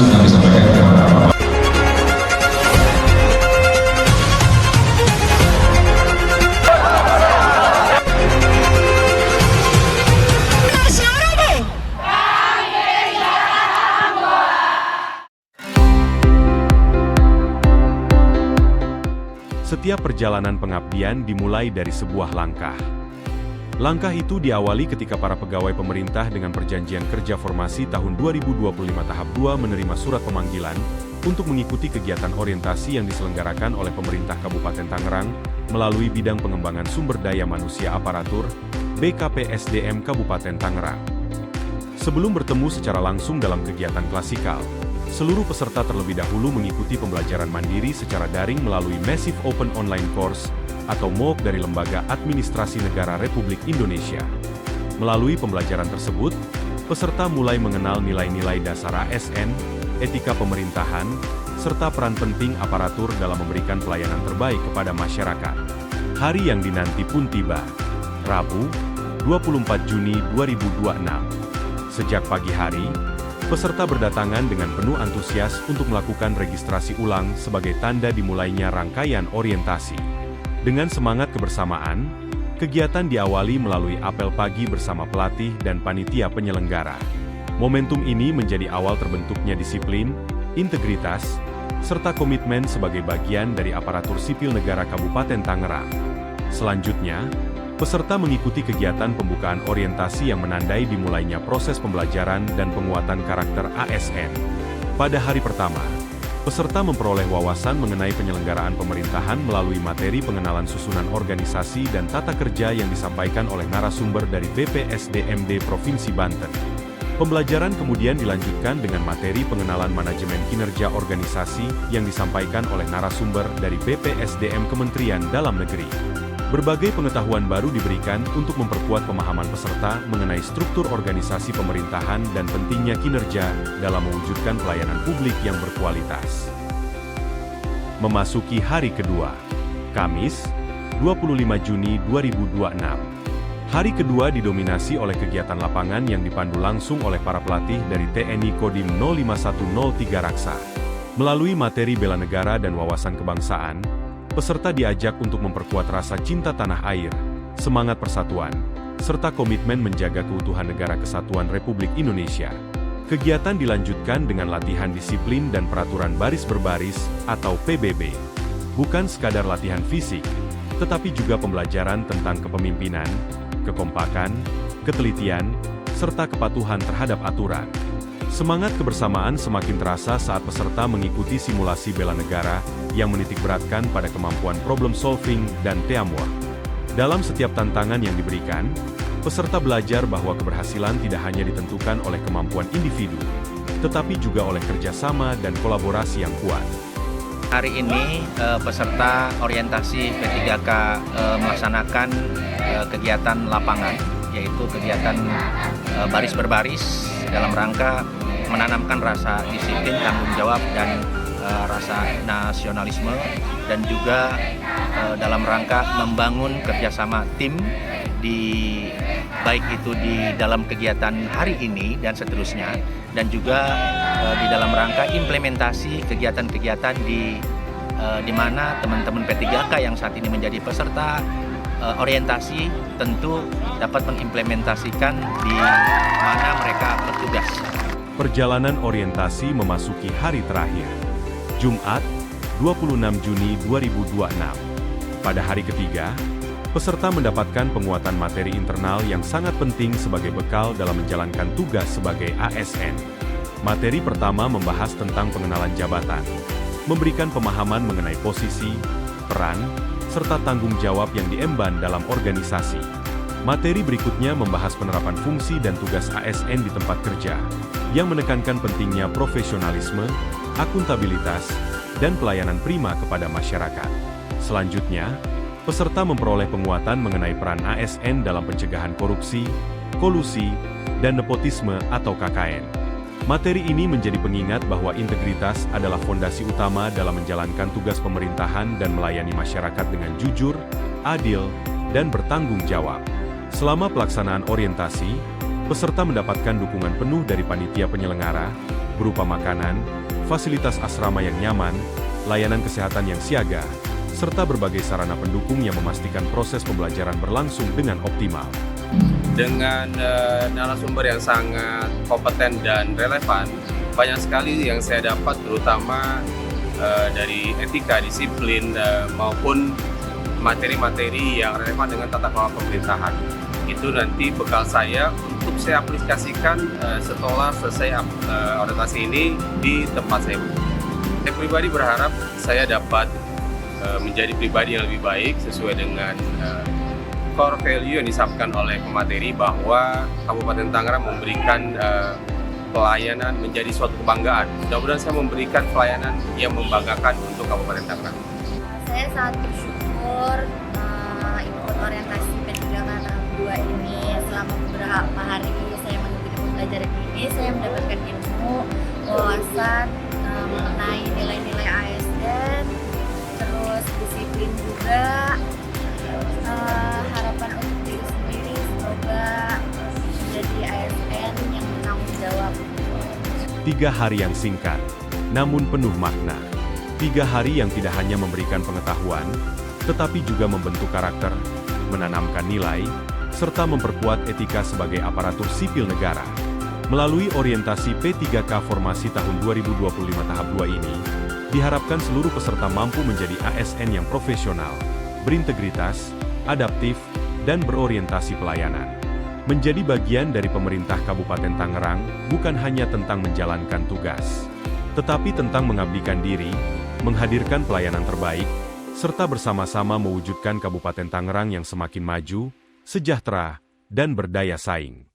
Kami sampaikan kepada Bapak. Setiap perjalanan pengabdian dimulai dari sebuah langkah. Langkah itu diawali ketika para pegawai pemerintah dengan perjanjian kerja formasi tahun 2025 tahap 2 menerima surat pemanggilan untuk mengikuti kegiatan orientasi yang diselenggarakan oleh pemerintah Kabupaten Tangerang melalui bidang pengembangan sumber daya manusia aparatur BKPSDM Kabupaten Tangerang. Sebelum bertemu secara langsung dalam kegiatan klasikal, seluruh peserta terlebih dahulu mengikuti pembelajaran mandiri secara daring melalui Massive Open Online Course atau MOOC dari Lembaga Administrasi Negara Republik Indonesia. Melalui pembelajaran tersebut, peserta mulai mengenal nilai-nilai dasar ASN, etika pemerintahan, serta peran penting aparatur dalam memberikan pelayanan terbaik kepada masyarakat. Hari yang dinanti pun tiba, Rabu, 24 Juni 2026. Sejak pagi hari, peserta berdatangan dengan penuh antusias untuk melakukan registrasi ulang sebagai tanda dimulainya rangkaian orientasi. Dengan semangat kebersamaan, kegiatan diawali melalui apel pagi bersama pelatih dan panitia penyelenggara. Momentum ini menjadi awal terbentuknya disiplin, integritas, serta komitmen sebagai bagian dari aparatur sipil negara Kabupaten Tangerang. Selanjutnya, peserta mengikuti kegiatan pembukaan orientasi yang menandai dimulainya proses pembelajaran dan penguatan karakter ASN. Pada hari pertama, peserta memperoleh wawasan mengenai penyelenggaraan pemerintahan melalui materi pengenalan susunan organisasi dan tata kerja yang disampaikan oleh narasumber dari BPSDMD Provinsi Banten. Pembelajaran kemudian dilanjutkan dengan materi pengenalan manajemen kinerja organisasi yang disampaikan oleh narasumber dari BPSDM Kementerian Dalam Negeri. Berbagai pengetahuan baru diberikan untuk memperkuat pemahaman peserta mengenai struktur organisasi pemerintahan dan pentingnya kinerja dalam mewujudkan pelayanan publik yang berkualitas. Memasuki hari kedua, Kamis, 25 Juni 2026. Hari kedua didominasi oleh kegiatan lapangan yang dipandu langsung oleh para pelatih dari TNI Kodim 05103 Raksa. Melalui materi bela negara dan wawasan kebangsaan, peserta diajak untuk memperkuat rasa cinta tanah air, semangat persatuan, serta komitmen menjaga keutuhan negara kesatuan Republik Indonesia. Kegiatan dilanjutkan dengan latihan disiplin dan peraturan baris berbaris atau PBB. Bukan sekadar latihan fisik, tetapi juga pembelajaran tentang kepemimpinan, kekompakan, ketelitian, serta kepatuhan terhadap aturan. Semangat kebersamaan semakin terasa saat peserta mengikuti simulasi bela negara yang menitikberatkan pada kemampuan problem solving dan teamwork. Dalam setiap tantangan yang diberikan, peserta belajar bahwa keberhasilan tidak hanya ditentukan oleh kemampuan individu, tetapi juga oleh kerjasama dan kolaborasi yang kuat. Hari ini peserta orientasi P3K melaksanakan kegiatan lapangan, yaitu kegiatan baris berbaris dalam rangka menanamkan rasa disiplin, tanggung jawab, dan rasa nasionalisme, dan juga dalam rangka membangun kerjasama tim baik itu di dalam kegiatan hari ini dan seterusnya, dan juga di dalam rangka implementasi kegiatan-kegiatan di mana teman-teman P3K yang saat ini menjadi peserta orientasi tentu dapat mengimplementasikan di mana mereka bertugas. Perjalanan orientasi memasuki hari terakhir, Jumat, 26 Juni 2026. Pada hari ketiga, peserta mendapatkan penguatan materi internal yang sangat penting sebagai bekal dalam menjalankan tugas sebagai ASN. Materi pertama membahas tentang pengenalan jabatan, memberikan pemahaman mengenai posisi, peran, serta tanggung jawab yang diemban dalam organisasi. Materi berikutnya membahas penerapan fungsi dan tugas ASN di tempat kerja, yang menekankan pentingnya profesionalisme, akuntabilitas, dan pelayanan prima kepada masyarakat. Selanjutnya, peserta memperoleh penguatan mengenai peran ASN dalam pencegahan korupsi, kolusi, dan nepotisme atau KKN. Materi ini menjadi pengingat bahwa integritas adalah fondasi utama dalam menjalankan tugas pemerintahan dan melayani masyarakat dengan jujur, adil, dan bertanggung jawab. Selama pelaksanaan orientasi, peserta mendapatkan dukungan penuh dari panitia penyelenggara, berupa makanan, fasilitas asrama yang nyaman, layanan kesehatan yang siaga, serta berbagai sarana pendukung yang memastikan proses pembelajaran berlangsung dengan optimal. Dengan narasumber yang sangat kompeten dan relevan, banyak sekali yang saya dapat, terutama dari etika, disiplin, maupun materi-materi yang relevan dengan tata kelola pemerintahan. Itu nanti bekal saya untuk saya aplikasikan setelah selesai orientasi ini di tempat saya. Saya pribadi berharap saya dapat menjadi pribadi yang lebih baik sesuai dengan core value yang disampaikan oleh pemateri, bahwa Kabupaten Tangerang memberikan pelayanan menjadi suatu kebanggaan. Mudah-mudahan saya memberikan pelayanan yang membanggakan untuk Kabupaten Tangerang. Saya sangat bersyukur ikut orientasi P3K tahap 2 ini. Selama beberapa hari saya mengikuti pembelajaran ini, saya mendapatkan ilmu, wawasan mengenai nilai-nilai ASN, terus disiplin juga. Harapan untuk diri sendiri, semoga menjadi ASN yang bertanggung jawab. 3 hari yang singkat, namun penuh makna. 3 hari yang tidak hanya memberikan pengetahuan, tetapi juga membentuk karakter, menanamkan nilai, serta memperkuat etika sebagai aparatur sipil negara. Melalui orientasi P3K Formasi tahun 2025 tahap 2 ini, diharapkan seluruh peserta mampu menjadi ASN yang profesional, berintegritas, adaptif, dan berorientasi pelayanan. Menjadi bagian dari pemerintah Kabupaten Tangerang bukan hanya tentang menjalankan tugas, tetapi tentang mengabdikan diri, menghadirkan pelayanan terbaik, serta bersama-sama mewujudkan Kabupaten Tangerang yang semakin maju, sejahtera, dan berdaya saing.